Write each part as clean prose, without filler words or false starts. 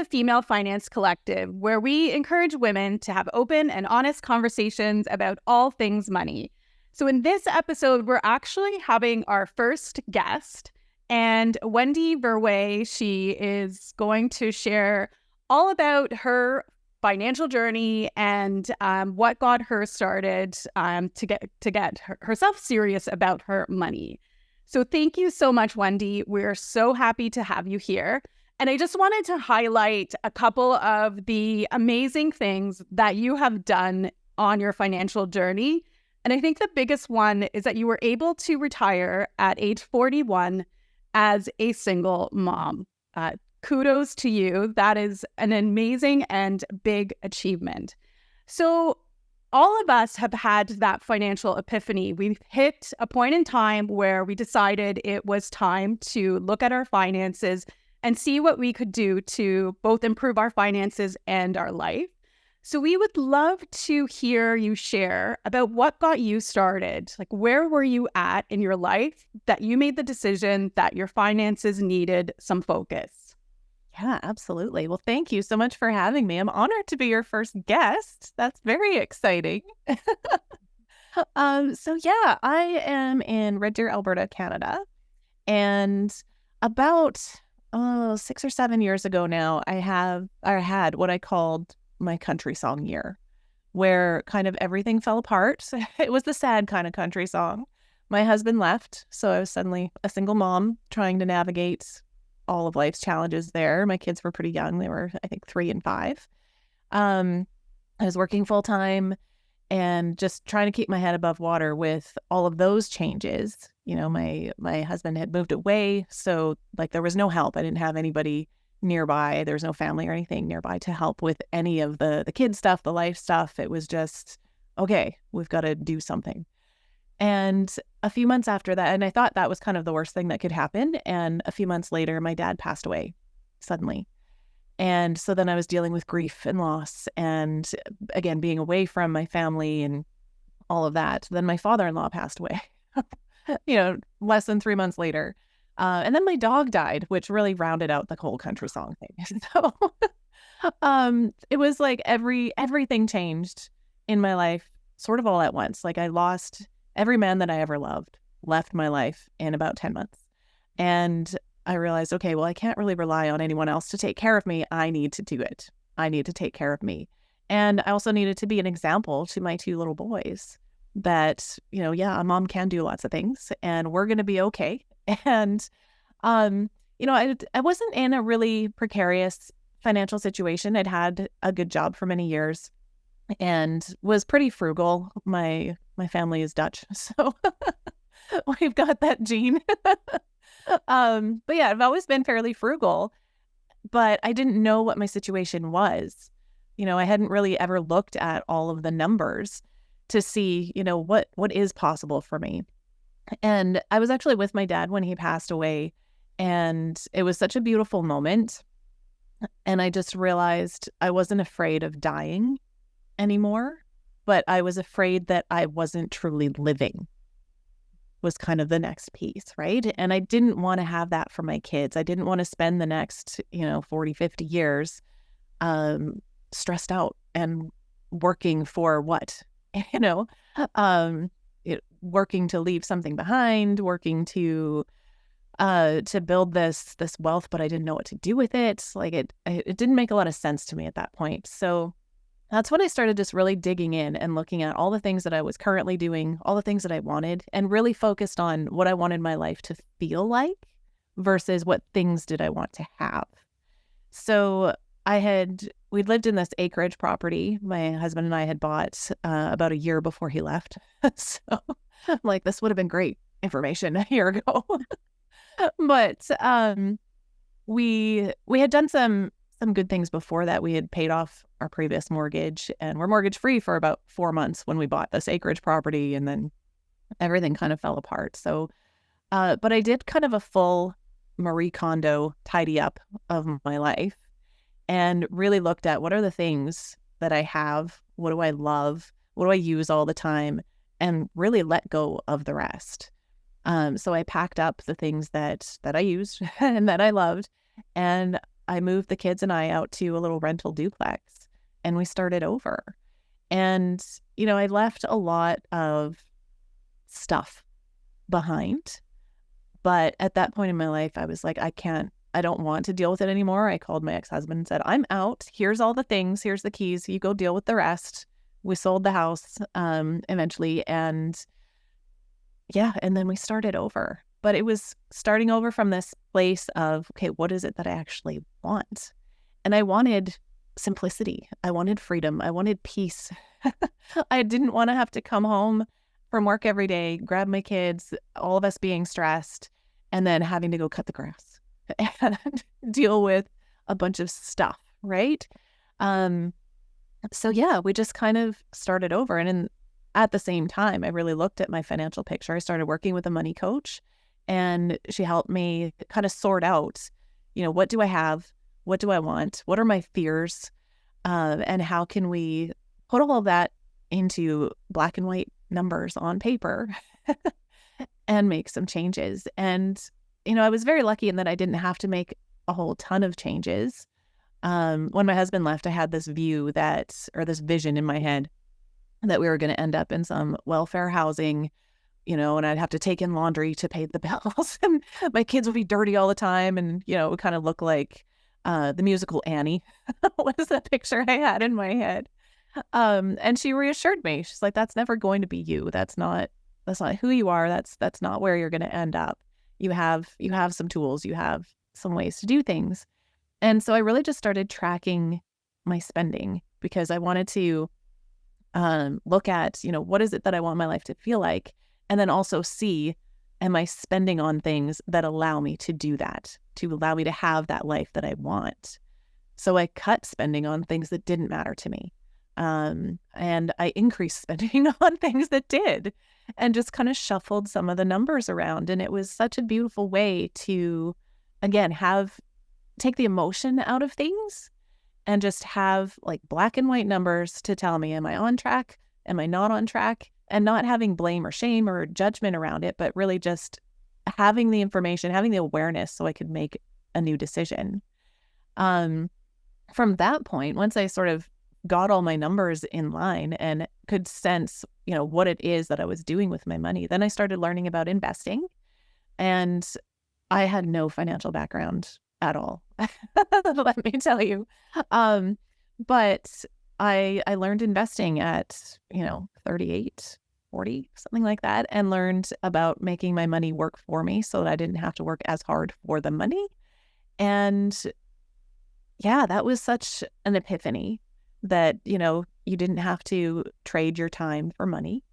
the Female Finance Collective, where we encourage women to have open and honest conversations about all things money. So in this episode, we're actually having our first guest, and Wendy Verwey. She is going to share all about her financial journey and what got her started to get herself serious about her money. So thank you so much, Wendy. We're so happy to have you here. And I just wanted to highlight a couple of the amazing things that you have done on your financial journey. And I think the biggest one is that you were able to retire at age 41 as a single mom. Kudos to you. That is an amazing and big achievement. So all of us have had that financial epiphany. We've hit a point in time where we decided it was time to look at our finances and see what we could do to both improve our finances and our life. So we would love to hear you share about what got you started. Like, where were you at in your life that you made the decision that your finances needed some focus? Yeah, absolutely. Well, thank you so much for having me. I'm honored to be your first guest. That's very exciting. I am in Red Deer, Alberta, Canada. And about 6 or 7 years ago now, I had what I called my country song year, where kind of everything fell apart. It was the sad kind of country song. My husband left, so I was suddenly a single mom trying to navigate all of life's challenges there. My kids were pretty young. They were, I think, 3 and 5. I was working full time and just trying to keep my head above water with all of those changes. You know, my husband had moved away, so like there was no help. I didn't have anybody nearby. There was no family or anything nearby to help with any of the kid stuff, the life stuff. It was just, okay, we've got to do something. And a few months after that, and I thought that was kind of the worst thing that could happen. And a few months later, my dad passed away suddenly. And so then I was dealing with grief and loss and, again, being away from my family and all of that. Then my father-in-law passed away, less than 3 months later. And then my dog died, which really rounded out the whole country song thing. So it was like everything changed in my life sort of all at once. Like I lost every man that I ever loved, left my life in about 10 months. And I realized, okay, well, I can't really rely on anyone else to take care of me. I need to do it. I need to take care of me. And I also needed to be an example to my 2 little boys that, a mom can do lots of things and we're going to be okay. And, I wasn't in a really precarious financial situation. I'd had a good job for many years and was pretty frugal. My family is Dutch, so we've got that gene. But yeah, I've always been fairly frugal, but I didn't know what my situation was. I hadn't really ever looked at all of the numbers to see, what is possible for me. And I was actually with my dad when he passed away, and it was such a beautiful moment. And I just realized I wasn't afraid of dying anymore, but I was afraid that I wasn't truly living was kind of the next piece, right? And I didn't want to have that for my kids. I didn't want to spend the next, 40, 50 years stressed out and working for what, working to leave something behind, working to build this wealth, but I didn't know what to do with it. Like it didn't make a lot of sense to me at that point. So that's when I started just really digging in and looking at all the things that I was currently doing, all the things that I wanted, and really focused on what I wanted my life to feel like versus what things did I want to have. So we'd lived in this acreage property my husband and I had bought about a year before he left. So I'm like, this would have been great information a year ago. But we had done some good things before that. We had paid off our previous mortgage and we're mortgage free for about 4 months when we bought this acreage property, and then everything kind of fell apart. So, but I did kind of a full Marie Kondo tidy up of my life and really looked at what are the things that I have, what do I love, what do I use all the time, and really let go of the rest. So I packed up the things that I used and that I loved, and I moved the kids and I out to a little rental duplex and we started over. And, I left a lot of stuff behind. But at that point in my life, I was like, I don't want to deal with it anymore. I called my ex-husband and said, I'm out. Here's all the things. Here's the keys. You go deal with the rest. We sold the house eventually. And yeah, and then we started over. But it was starting over from this place of, okay, what is it that I actually want? And I wanted simplicity. I wanted freedom. I wanted peace. I didn't want to have to come home from work every day, grab my kids, all of us being stressed, and then having to go cut the grass and deal with a bunch of stuff, right? So yeah, we just kind of started over. And at the same time, I really looked at my financial picture. I started working with a money coach, and she helped me kind of sort out, what do I have? What do I want? What are my fears? And how can we put all of that into black and white numbers on paper and make some changes? And, I was very lucky in that I didn't have to make a whole ton of changes. When my husband left, I had this this vision in my head that we were going to end up in some welfare housing, and I'd have to take in laundry to pay the bills and my kids would be dirty all the time. And, it would kind of look like the musical Annie was the picture I had in my head. And she reassured me. She's like, that's never going to be you. That's not who you are. That's not where you're going to end up. You have some tools, you have some ways to do things. And so I really just started tracking my spending because I wanted to look at, what is it that I want my life to feel like? And then also see, am I spending on things that allow me to do that, to allow me to have that life that I want? So I cut spending on things that didn't matter to me. And I increased spending on things that did, and just kind of shuffled some of the numbers around. And it was such a beautiful way to, again, take the emotion out of things and just have like black and white numbers to tell me, am I on track? Am I not on track? And not having blame or shame or judgment around it, but really just having the information, having the awareness so I could make a new decision. From that point, once I sort of got all my numbers in line and could sense, what it is that I was doing with my money, then I started learning about investing. And I had no financial background at all, let me tell you. But I learned investing at, 38, 40, something like that, and learned about making my money work for me so that I didn't have to work as hard for the money. And yeah, that was such an epiphany that, you didn't have to trade your time for money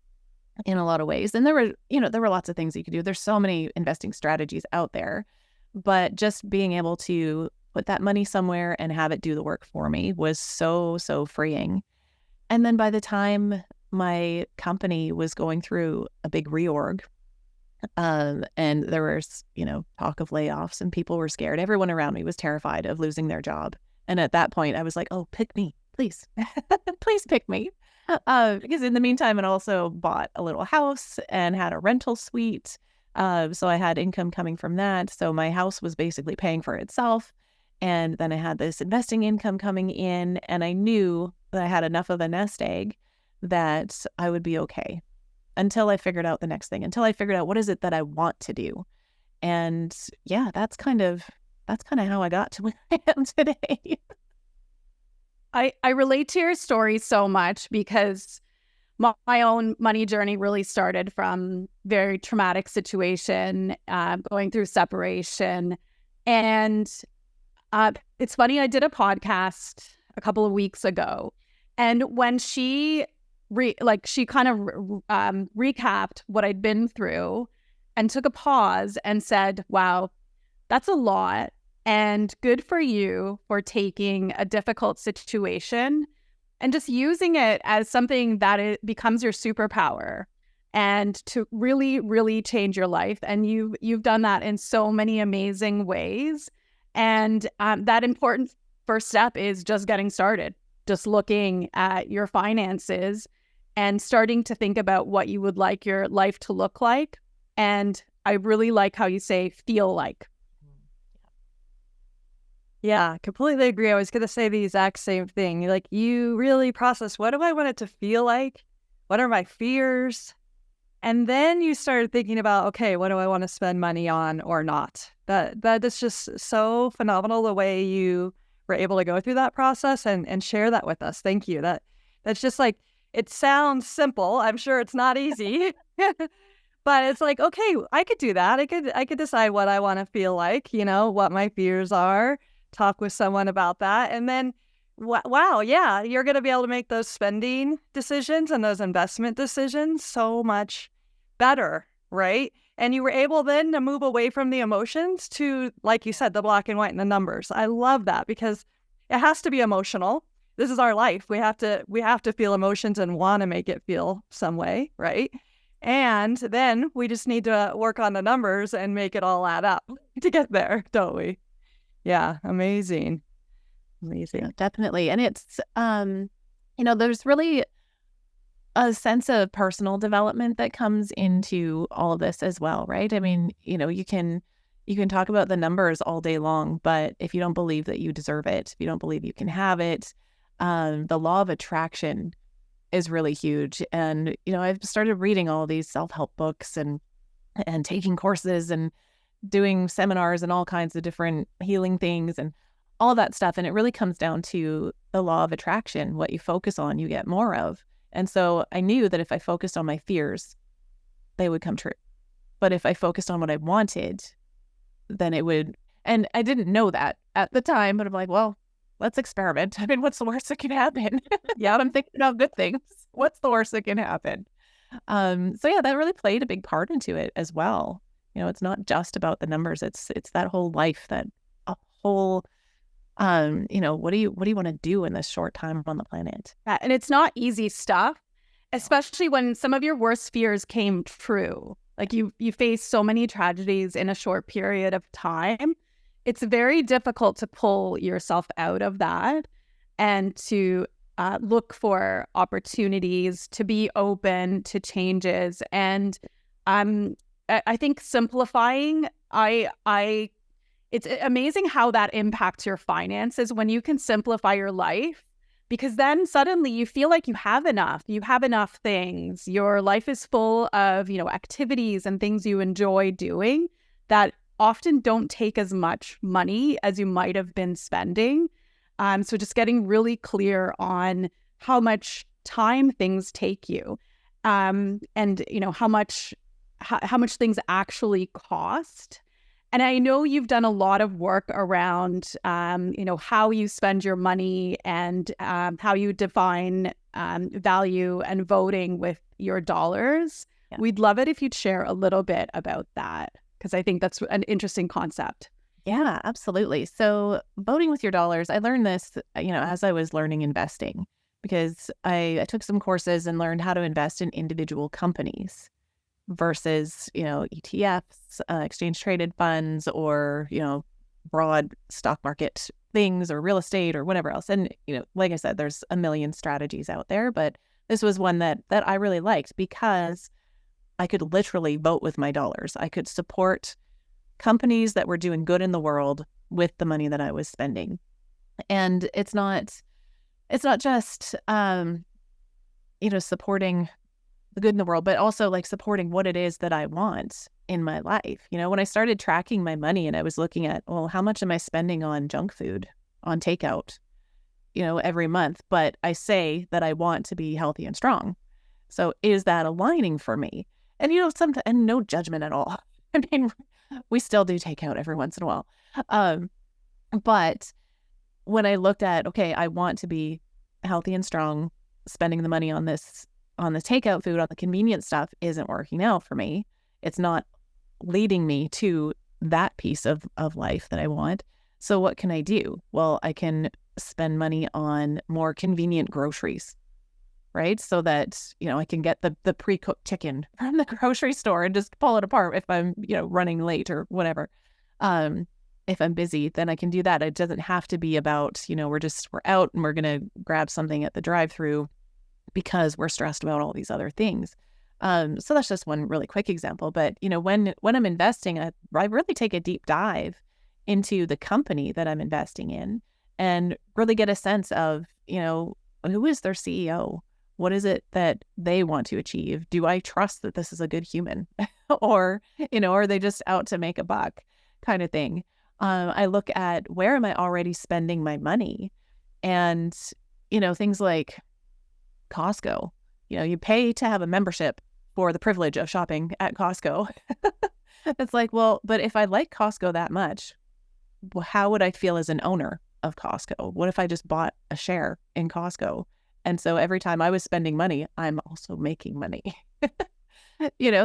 in a lot of ways. And there were lots of things you could do. There's so many investing strategies out there, but just being able to put that money somewhere and have it do the work for me was so, so freeing. And then by the time my company was going through a big reorg, and there was, talk of layoffs and people were scared. Everyone around me was terrified of losing their job. And at that point I was like, oh, pick me, please, please pick me. Because in the meantime, I also bought a little house and had a rental suite. So I had income coming from that. So my house was basically paying for itself. And then I had this investing income coming in, and I knew that I had enough of a nest egg that I would be okay until I figured out the next thing, until I figured out what is it that I want to do. And yeah, that's kind of how I got to where I am today. I relate to your story so much because my own money journey really started from very traumatic situation, going through separation. And it's funny, I did a podcast a couple of weeks ago, and when she kind of recapped what I'd been through and took a pause and said, wow, that's a lot. And good for you for taking a difficult situation and just using it as something that it becomes your superpower and to really, really change your life. And you've done that in so many amazing ways. And that important first step is just getting started, just looking at your finances and starting to think about what you would like your life to look like. And I really like how you say feel like. Yeah, completely agree. I was going to say the exact same thing. Like, you really process, what do I want it to feel like? What are my fears? And then you started thinking about, okay, what do I want to spend money on or not? That is just so phenomenal the way you were able to go through that process and share that with us. Thank you. That's just like, it sounds simple. I'm sure it's not easy. But it's like, okay, I could do that. I could decide what I want to feel like, what my fears are, talk with someone about that. And then wow, yeah, you're going to be able to make those spending decisions and those investment decisions so much better, right? And you were able then to move away from the emotions to, like you said, the black and white and the numbers. I love that because it has to be emotional. This is our life. We have to feel emotions and want to make it feel some way, right? And then we just need to work on the numbers and make it all add up to get there, don't we? Yeah, amazing. Amazing. Yeah, definitely. And it's, there's really a sense of personal development that comes into all of this as well, right? I mean, you can talk about the numbers all day long, but if you don't believe that you deserve it, if you don't believe you can have it, the law of attraction is really huge. And, I've started reading all these self-help books and taking courses and doing seminars and all kinds of different healing things and all that stuff. And it really comes down to the law of attraction. What you focus on, you get more of. And so I knew that if I focused on my fears, they would come true. But if I focused on what I wanted, then it would. And I didn't know that at the time, but I'm like, well, let's experiment. I mean, what's the worst that can happen? Yeah, I'm thinking about good things. What's the worst that can happen? So yeah, that really played a big part into it as well. It's not just about the numbers. It's that whole life, that a whole, what do you want to do in this short time on the planet? Yeah, and it's not easy stuff, especially when some of your worst fears came true. Like you face so many tragedies in a short period of time. It's very difficult to pull yourself out of that and to look for opportunities, to be open to changes. And I think simplifying, it's amazing how that impacts your finances when you can simplify your life, because then suddenly you feel like you have enough things. Your life is full of, activities and things you enjoy doing that often don't take as much money as you might have been spending. So just getting really clear on how much time things take you, and how much things actually cost. And I know you've done a lot of work around, how you spend your money and how you define value and voting with your dollars. Yeah. We'd love it if you'd share a little bit about that, because I think that's an interesting concept. Yeah, absolutely. So voting with your dollars, I learned this, as I was learning investing, because I took some courses and learned how to invest in individual companies versus, ETFs, exchange traded funds, or, broad stock market things or real estate or whatever else. And, like I said, there's a million strategies out there, but this was one that I really liked because I could literally vote with my dollars. I could support companies that were doing good in the world with the money that I was spending. And it's not just, supporting the good in the world, but also like supporting what it is that I want in my life. When I started tracking my money and I was looking at, well, how much am I spending on junk food, on takeout, every month? But I say that I want to be healthy and strong. So is that aligning for me? And, and no judgment at all. I mean, we still do takeout every once in a while. But when I looked at, okay, I want to be healthy and strong, spending the money on the takeout food, on the convenient stuff isn't working out for me. It's not leading me to that piece of life that I want. So what can I do? Well, I can spend money on more convenient groceries, right? So that, I can get the pre-cooked chicken from the grocery store and just pull it apart if I'm, running late or whatever. If I'm busy, then I can do that. It doesn't have to be about, we're out and we're going to grab something at the drive-through because we're stressed about all these other things. So that's just one really quick example. But, when I'm investing, I really take a deep dive into the company that I'm investing in and really get a sense of, who is their CEO? What is it that they want to achieve? Do I trust that this is a good human? Or, are they just out to make a buck kind of thing? I look at where am I already spending my money? And, things like Costco, you pay to have a membership for the privilege of shopping at Costco. It's like, well, but if I like Costco that much, how would I feel as an owner of Costco? What if I just bought a share in Costco? And so every time I was spending money, I'm also making money.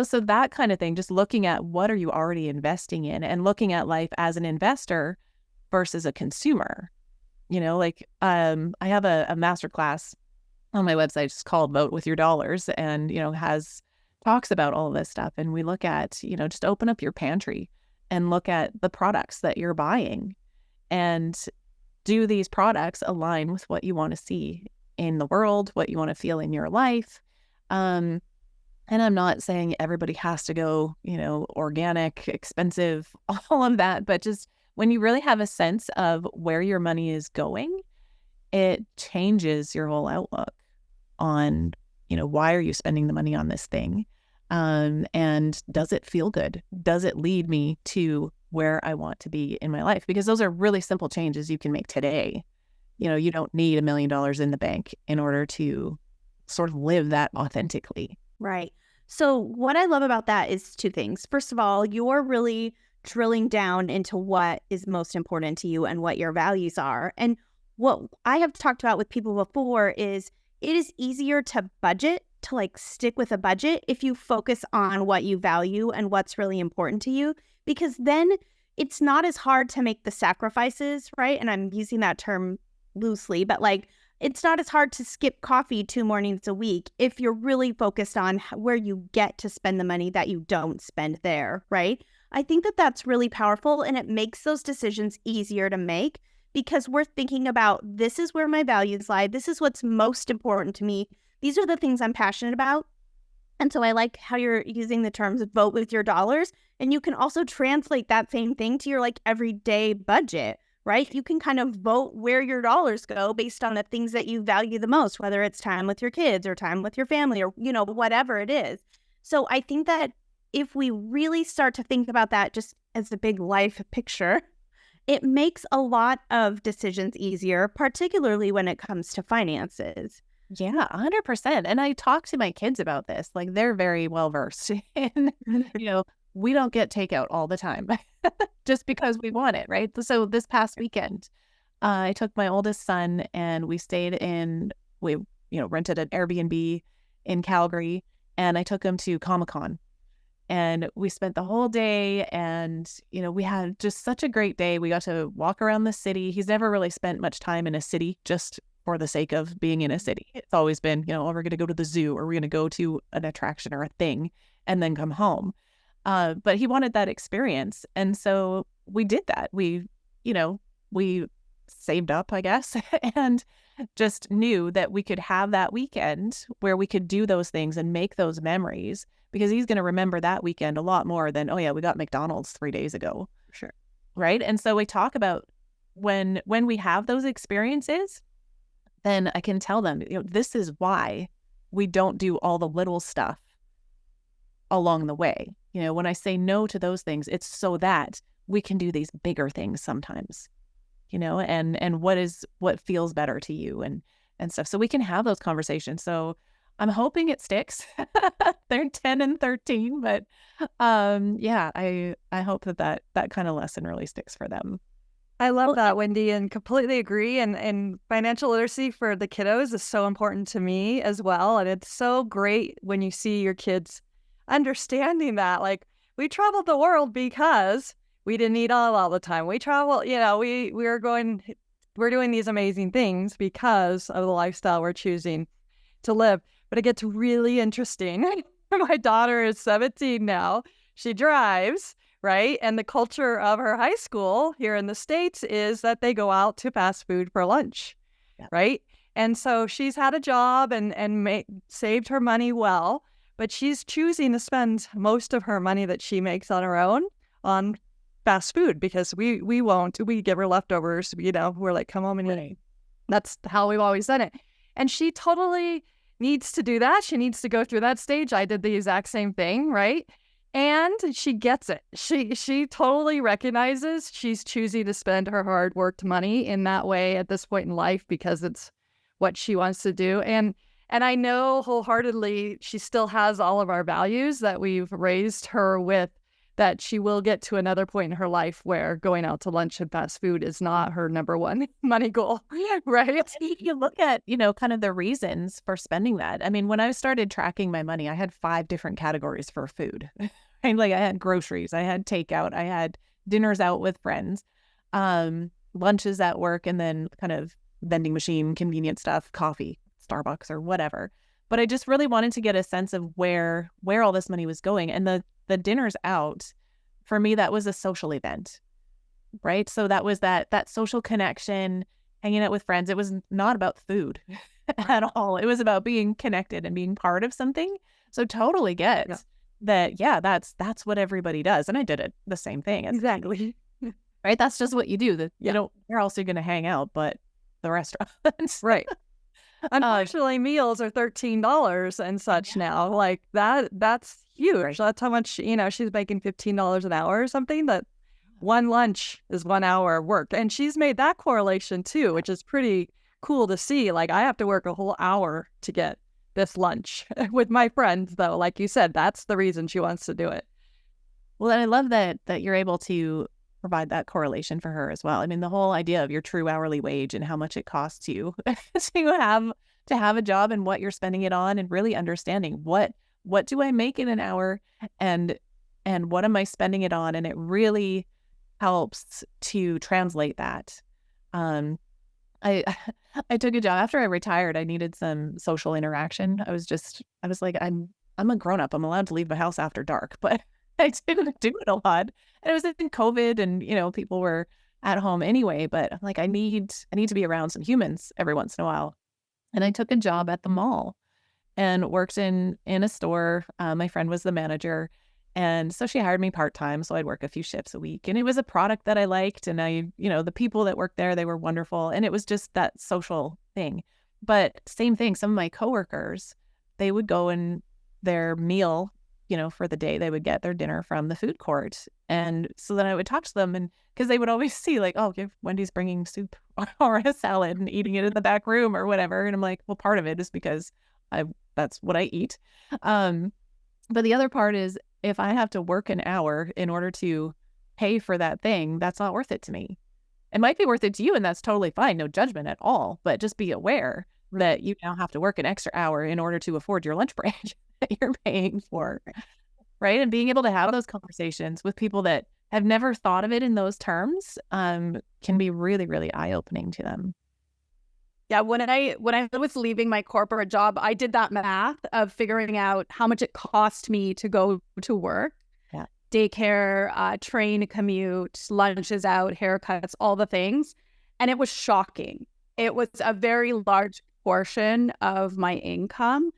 So that kind of thing, just looking at what are you already investing in and looking at life as an investor versus a consumer. I have a masterclass on my website. It's called Vote with Your Dollars, and, has talks about all of this stuff. And we look at, just open up your pantry and look at the products that you're buying, and do these products align with what you want to see in the world, what you want to feel in your life. And I'm not saying everybody has to go, organic, expensive, all of that, but just when you really have a sense of where your money is going, it changes your whole outlook on, why are you spending the money on this thing? And does it feel good? Does it lead me to where I want to be in my life? Because those are really simple changes you can make today. You don't need $1 million in the bank in order to sort of live that authentically. Right. So what I love about that is two things. First of all, you're really drilling down into what is most important to you and what your values are. And what I have talked about with people before is it is easier to budget, to like stick with a budget if you focus on what you value and what's really important to you, because then it's not as hard to make the sacrifices, right? And I'm using that term loosely, but like it's not as hard to skip coffee 2 mornings a week if you're really focused on where you get to spend the money that you don't spend there, right? I think that that's really powerful, and it makes those decisions easier to make because we're thinking about this is where my values lie. This is what's most important to me. These are the things I'm passionate about. And so I like how you're using the terms vote with your dollars, and you can also translate that same thing to your like everyday budget, right? You can kind of vote where your dollars go based on the things that you value the most, whether it's time with your kids or time with your family or, whatever it is. So I think that if we really start to think about that just as a big life picture, it makes a lot of decisions easier, particularly when it comes to finances. Yeah, 100%. And I talk to my kids about this. Like, they're very well versed in, we don't get takeout all the time just because we want it, right? So this past weekend, I took my oldest son and we rented an Airbnb in Calgary, and I took him to Comic-Con. And we spent the whole day, and, we had just such a great day. We got to walk around the city. He's never really spent much time in a city just for the sake of being in a city. It's always been, we're going to go to the zoo, or we're going to go to an attraction or a thing and then come home. But he wanted that experience. And so we did that. We saved up, I guess, and just knew that we could have that weekend where we could do those things and make those memories, because he's going to remember that weekend a lot more than, oh yeah, we got McDonald's 3 days ago. Sure. Right. And so we talk about when we have those experiences, then I can tell them, this is why we don't do all the little stuff along the way. When I say no to those things, it's so that we can do these bigger things sometimes, and what feels better to you and stuff. So we can have those conversations. So I'm hoping it sticks. They're 10 and 13, but I hope that kind of lesson really sticks for them. I love that, Wendy, and completely agree. And financial literacy for the kiddos is so important to me as well. And it's so great when you see your kids understanding that. Like, we traveled the world because we didn't eat all the time. We travel, we're doing these amazing things because of the lifestyle we're choosing to live. But it gets really interesting. My daughter is 17 now. She drives, right? And the culture of her high school here in the States is that they go out to fast food for lunch, right? And so she's had a job and saved her money well, but she's choosing to spend most of her money that she makes on her own on fast food because we give her leftovers, we're like, come home and eat. That's how we've always done it. And she totally needs to do that. She needs to go through that stage. I did the exact same thing, right? And she gets it. She totally recognizes she's choosing to spend her hard-worked money in that way at this point in life because it's what she wants to do. And I know wholeheartedly she still has all of our values that we've raised her with, that she will get to another point in her life where going out to lunch and fast food is not her number one money goal, right? You look at, kind of the reasons for spending that. I mean, when I started tracking my money, I had 5 different categories for food. Right? Like I had groceries, I had takeout, I had dinners out with friends, lunches at work, and then kind of vending machine, convenient stuff, coffee, Starbucks or whatever. But I just really wanted to get a sense of where all this money was going. And the dinners out, for me, that was a social event, right? So that was that social connection, hanging out with friends. It was not about food at all. It was about being connected and being part of something. So totally get that. Yeah, that's what everybody does. And I did it the same thing. Exactly. Right? That's just what you do. You don't, where else are you going to hang out but the restaurants? Right. Unfortunately, meals are $13 and such now. Like that's huge. Right. That's how much, she's making $15 an hour or something. That one lunch is 1 hour work. And she's made that correlation too, which is pretty cool to see. Like I have to work a whole hour to get this lunch with my friends, though. Like you said, that's the reason she wants to do it. Well, and I love that you're able to provide that correlation for her as well. I mean, the whole idea of your true hourly wage and how much it costs you to have a job and what you're spending it on, and really understanding what do I make in an hour and what am I spending it on, and it really helps to translate that. I took a job after I retired. I needed some social interaction. I was like, I'm a grown up. I'm allowed to leave my house after dark, but I didn't do it a lot. And it was in COVID and, people were at home anyway, but I'm like, I need to be around some humans every once in a while. And I took a job at the mall and worked in a store. My friend was the manager. And so she hired me part-time. So I'd work a few shifts a week, and it was a product that I liked. And the people that worked there, they were wonderful. And it was just that social thing. But same thing, some of my coworkers, they would go and their meal, for the day, they would get their dinner from the food court. And so then I would talk to them, and because they would always see like, oh, Wendy's bringing soup or a salad and eating it in the back room or whatever. And I'm like, well, part of it is because that's what I eat. But the other part is, if I have to work an hour in order to pay for that thing, that's not worth it to me. It might be worth it to you, and that's totally fine. No judgment at all. But just be aware that you now have to work an extra hour in order to afford your lunch break that you're paying for, right? And being able to have those conversations with people that have never thought of it in those terms can be really, really eye-opening to them. Yeah, when I was leaving my corporate job, I did that math of figuring out how much it cost me to go to work. Yeah. Daycare, train commute, lunches out, haircuts, all the things. And it was shocking. It was a very large portion of my income.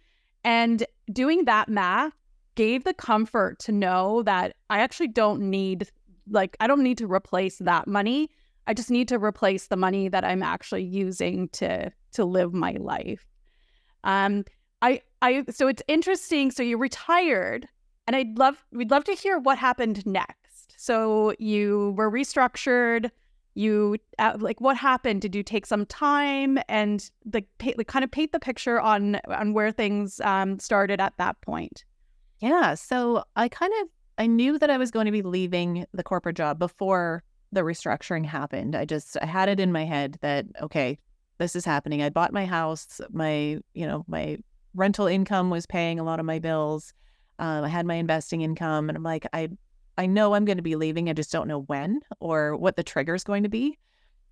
And doing that math gave the comfort to know that I actually don't need to replace that money. I just need to replace the money that I'm actually using to live my life. So it's interesting. So you retired, and we'd love to hear what happened next. So you were restructured. You what happened? Did you take some time and kind of paint the picture on where things started at that point? Yeah. So I knew that I was going to be leaving the corporate job before the restructuring happened. I had it in my head that, okay, this is happening. I bought my house. My rental income was paying a lot of my bills. I had my investing income, and I'm like, I know I'm going to be leaving. I just don't know when or what the trigger is going to be.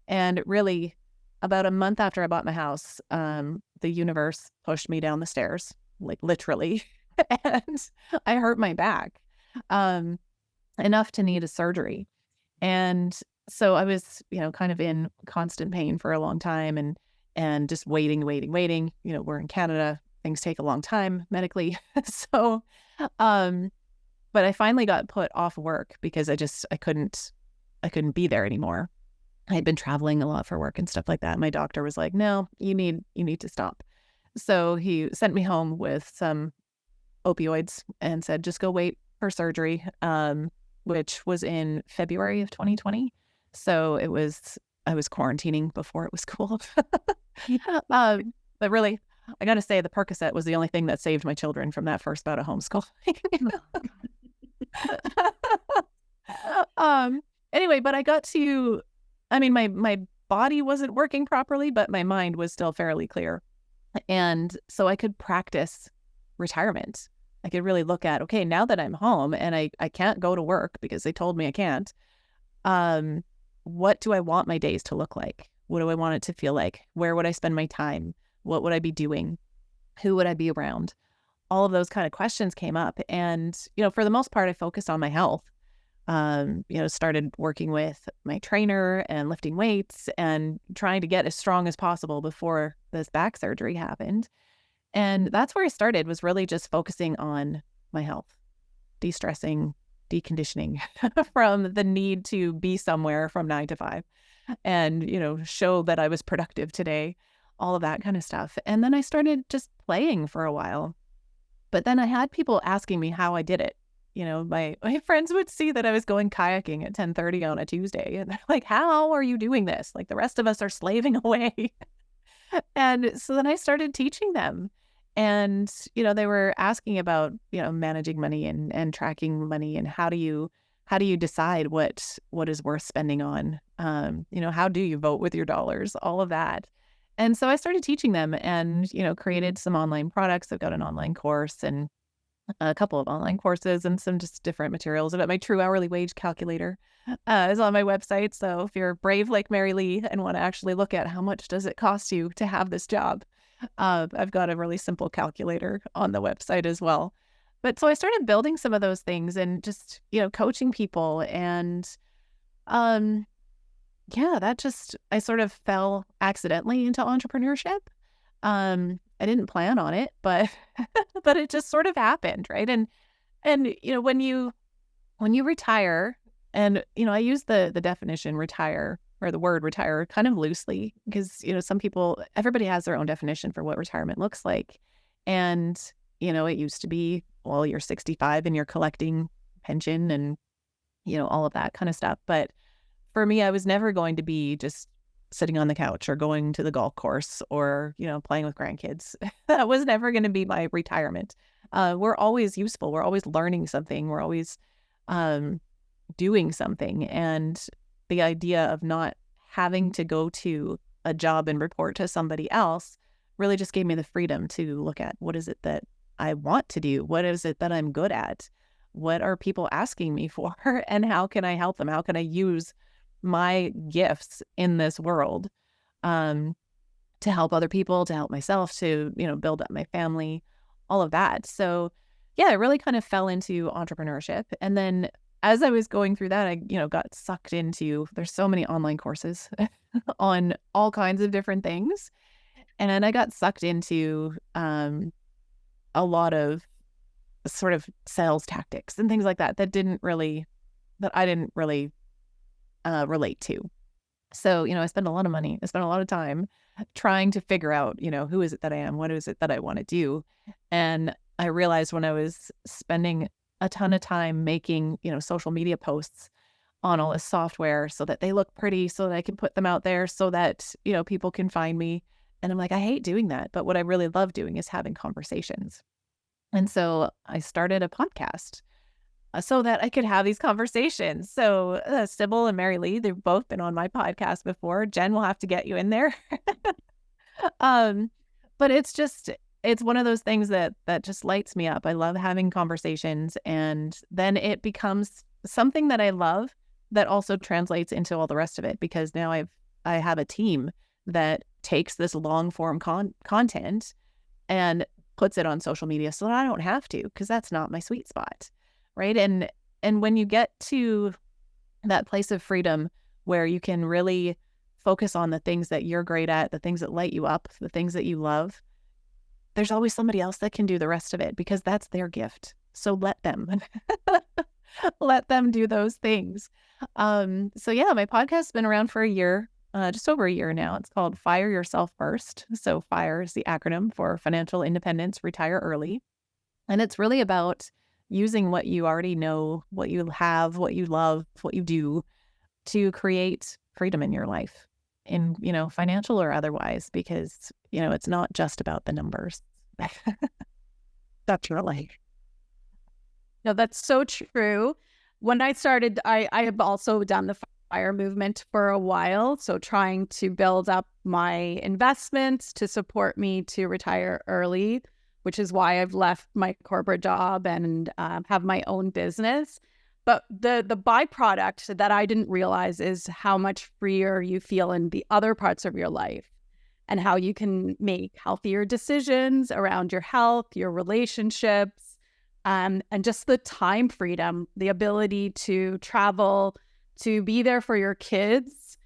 And really, about a month after I bought my house, the universe pushed me down the stairs, like literally, and I hurt my back enough to need a surgery. And so I was, kind of in constant pain for a long time and just waiting. We're in Canada. Things take a long time medically. So, but I finally got put off work because I couldn't couldn't be there anymore. I had been traveling a lot for work and stuff like that. My doctor was like, no, you need to stop. So he sent me home with some opioids and said, just go wait for surgery, which was in February of 2020. So I was quarantining before it was cool. But really, I got to say, the Percocet was the only thing that saved my children from that first bout of homeschooling. Anyway, but I got to, I mean, my body wasn't working properly, but my mind was still fairly clear. And so I could practice retirement. I could really look at, okay, now that I'm home and I can't go to work because they told me I can't, what do I want my days to look like? What do I want it to feel like? Where would I spend my time? What would I be doing? Who would I be around? All of those kind of questions came up. And, for the most part, I focused on my health. Started working with my trainer and lifting weights and trying to get as strong as possible before this back surgery happened. And that's where I started, was really just focusing on my health, de-stressing, deconditioning from the need to be somewhere from 9 to 5 and, show that I was productive today, all of that kind of stuff. And then I started just playing for a while. But then I had people asking me how I did it. My friends would see that I was going kayaking at 10:30 on a Tuesday. And they're like, how are you doing this? Like, the rest of us are slaving away. And so then I started teaching them. And, they were asking about, managing money and tracking money, and how do you decide what is worth spending on? How do you vote with your dollars? All of that. And so I started teaching them and, created some online products. I've got an online course and a couple of online courses and some just different materials about my true hourly wage calculator is on my website. So if you're brave like Mary Lee and want to actually look at how much does it cost you to have this job, I've got a really simple calculator on the website as well. But so I started building some of those things and just, coaching people. And I sort of fell accidentally into entrepreneurship. I didn't plan on it, but but it just sort of happened, right? And when you retire, and I use the definition retire, or the word retire, kind of loosely, because everybody has their own definition for what retirement looks like. And it used to be, well, you're 65 and you're collecting pension and all of that kind of stuff. But for me, I was never going to be just sitting on the couch or going to the golf course or, playing with grandkids. That was never going to be my retirement. We're always useful. We're always learning something. We're always doing something. And the idea of not having to go to a job and report to somebody else really just gave me the freedom to look at, what is it that I want to do? What is it that I'm good at? What are people asking me for? And how can I help them? How can I use my gifts in this world to help other people, to help myself, to, build up my family, all of that. So yeah, I really kind of fell into entrepreneurship. And then as I was going through that, I, got sucked into, there's so many online courses on all kinds of different things. And I got sucked into a lot of sort of sales tactics and things like that that I didn't really relate to. So, I spend a lot of money. I spend a lot of time trying to figure out, who is it that I am? What is it that I want to do? And I realized when I was spending a ton of time making, social media posts on all this software so that they look pretty, so that I can put them out there so that, people can find me. And I'm like, I hate doing that. But what I really love doing is having conversations. And so I started a podcast so that I could have these conversations. So Sybil and Mary Lee, they've both been on my podcast before. Jen will have to get you in there. But it's one of those things that just lights me up. I love having conversations, and then it becomes something that I love that also translates into all the rest of it, because now I have a team that takes this long form content and puts it on social media so that I don't have to, because that's not my sweet spot. Right. And when you get to that place of freedom where you can really focus on the things that you're great at, the things that light you up, the things that you love, there's always somebody else that can do the rest of it, because that's their gift. So let them. let them do those things. So yeah, my podcast's been around for a year, just over a year now. It's called Fire Yourself First. So FIRE is the acronym for Financial Independence, Retire Early. And it's really about using what you already know, what you have, what you love, what you do to create freedom in your life, in, financial or otherwise, because, it's not just about the numbers. That's really. No, that's so true. When I started, I have also done the FIRE movement for a while. So trying to build up my investments to support me to retire early, which is why I've left my corporate job and have my own business. But the byproduct that I didn't realize is how much freer you feel in the other parts of your life, and how you can make healthier decisions around your health, your relationships, and just the time freedom, the ability to travel, to be there for your kids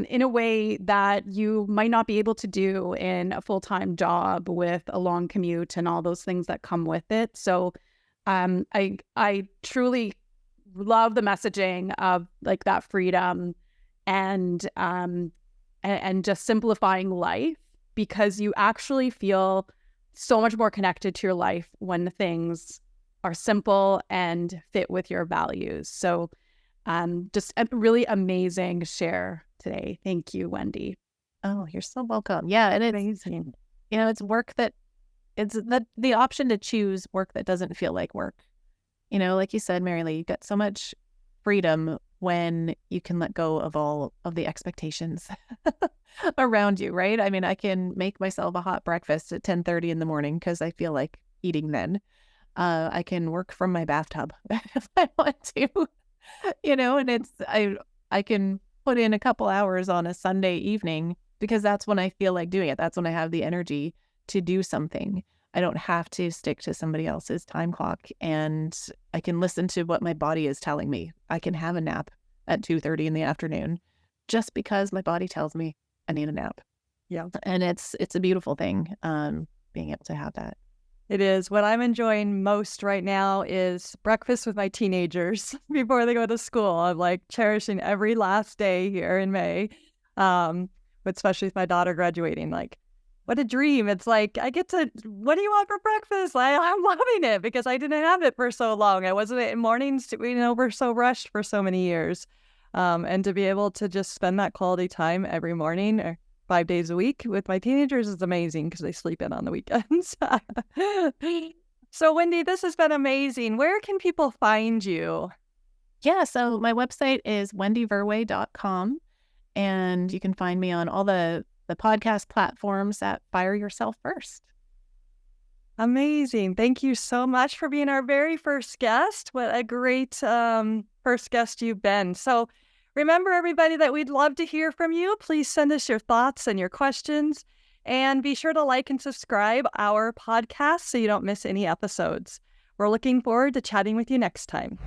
in a way that you might not be able to do in a full-time job with a long commute and all those things that come with it. So I truly love the messaging of like that freedom and just simplifying life, because you actually feel so much more connected to your life when the things are simple and fit with your values. So just a really amazing share today. Thank you, Wendy. Oh, you're so welcome. Yeah, and it's amazing. It's work that it's the option to choose work that doesn't feel like work. Like you said, Mary Lee, you get so much freedom when you can let go of all of the expectations around you, right? I mean, I can make myself a hot breakfast at 10:30 in the morning because I feel like eating then. I can work from my bathtub if I want to, and I can put in a couple hours on a Sunday evening because that's when I feel like doing it. That's when I have the energy to do something. I don't have to stick to somebody else's time clock, and I can listen to what my body is telling me. I can have a nap at 2:30 in the afternoon just because my body tells me I need a nap. Yeah. And it's a beautiful thing, being able to have that. It is. What I'm enjoying most right now is breakfast with my teenagers before they go to school. I'm like cherishing every last day here in May, but especially with my daughter graduating. Like, what a dream. It's like, I get to, what do you want for breakfast? I'm loving it because I didn't have it for so long. I wasn't in mornings, we're so rushed for so many years. And to be able to just spend that quality time every morning or 5 days a week with my teenagers is amazing because they sleep in on the weekends. So Wendy, this has been amazing. Where can people find you? Yeah, so my website is wendyverwey.com, and you can find me on all the podcast platforms at Fire Yourself First. Amazing. Thank you so much for being our very first guest. What a great first guest you've been. So remember, everybody, that we'd love to hear from you. Please send us your thoughts and your questions, and be sure to like and subscribe our podcast so you don't miss any episodes. We're looking forward to chatting with you next time.